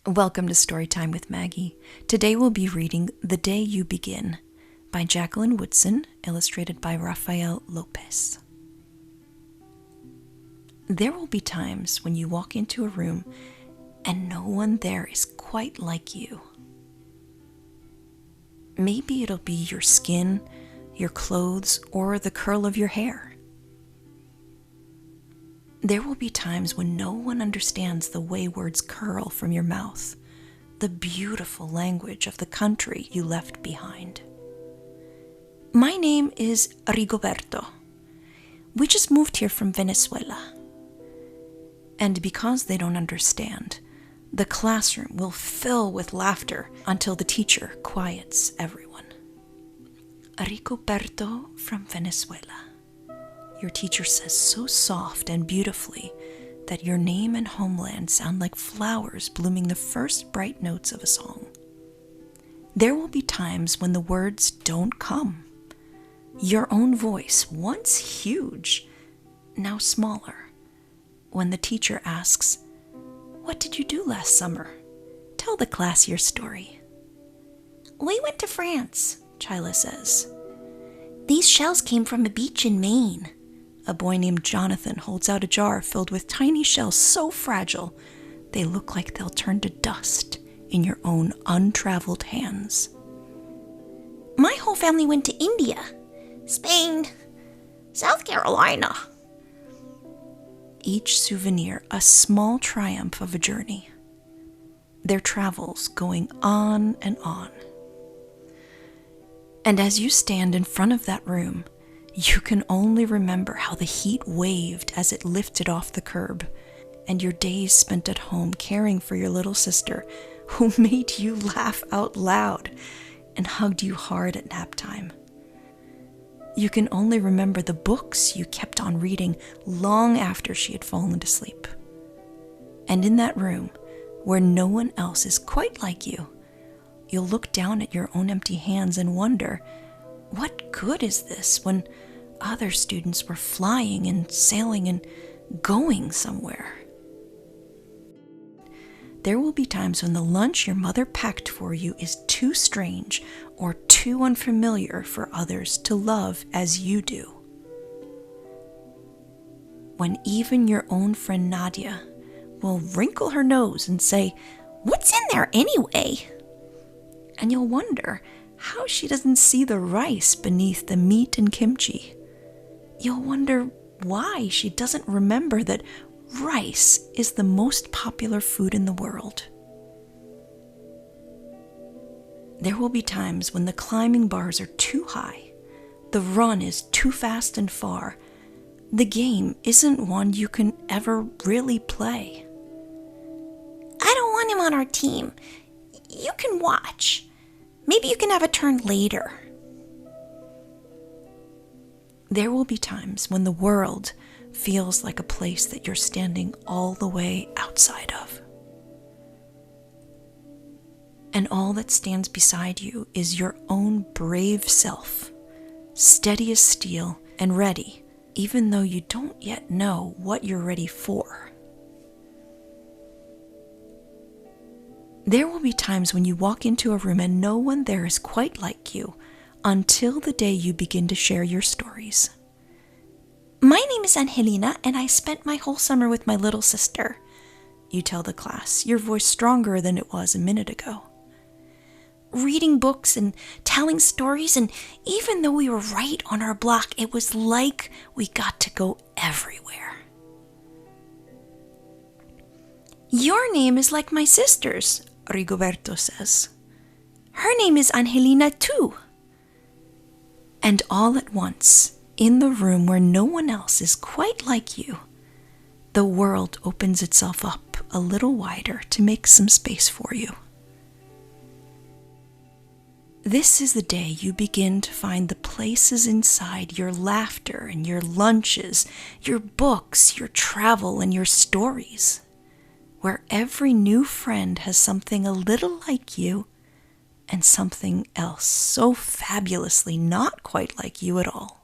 Welcome to Storytime with Maggie. Today we'll be reading The Day You Begin by Jacqueline Woodson, illustrated by Rafael López. There will be times when you walk into a room and no one there is quite like you. Maybe it'll be your skin, your clothes, or the curl of your hair. There will be times when no one understands the way words curl from your mouth, the beautiful language of the country you left behind. My name is Rigoberto. We just moved here from Venezuela. And because they don't understand, the classroom will fill with laughter until the teacher quiets everyone. Rigoberto from Venezuela. Your teacher says so soft and beautifully that your name and homeland sound like flowers blooming the first bright notes of a song. There will be times when the words don't come. Your own voice, once huge, now smaller. When the teacher asks, "What did you do last summer? Tell the class your story." "We went to France," Chyla says. "These shells came from a beach in Maine." A boy named Jonathan holds out a jar filled with tiny shells so fragile they look like they'll turn to dust in your own untraveled hands. "My whole family went to India, Spain, South Carolina." Each souvenir a small triumph of a journey. Their travels going on and on. And as you stand in front of that room, you can only remember how the heat waved as it lifted off the curb, and your days spent at home caring for your little sister, who made you laugh out loud and hugged you hard at nap time. You can only remember the books you kept on reading long after she had fallen to sleep. And in that room, where no one else is quite like you, you'll look down at your own empty hands and wonder, what good is this when other students were flying and sailing and going somewhere? There will be times when the lunch your mother packed for you is too strange or too unfamiliar for others to love as you do. When even your own friend Nadia will wrinkle her nose and say, "What's in there anyway?" And you'll wonder how she doesn't see the rice beneath the meat and kimchi. You'll wonder why she doesn't remember that rice is the most popular food in the world. There will be times when the climbing bars are too high, the run is too fast and far, the game isn't one you can ever really play. "I don't want him on our team. You can watch. Maybe you can have a turn later." There will be times when the world feels like a place that you're standing all the way outside of. And all that stands beside you is your own brave self, steady as steel and ready, even though you don't yet know what you're ready for. There will be times when you walk into a room and no one there is quite like you, until the day you begin to share your stories. "My name is Angelina, and I spent my whole summer with my little sister," you tell the class, your voice stronger than it was a minute ago. "Reading books and telling stories, and even though we were right on our block, it was like we got to go everywhere." "Your name is like my sister's," Rigoberto says. "Her name is Angelina too." And all at once, in the room where no one else is quite like you, the world opens itself up a little wider to make some space for you. This is the day you begin to find the places inside your laughter and your lunches, your books, your travel, and your stories, where every new friend has something a little like you and something else so fabulously not quite like you at all.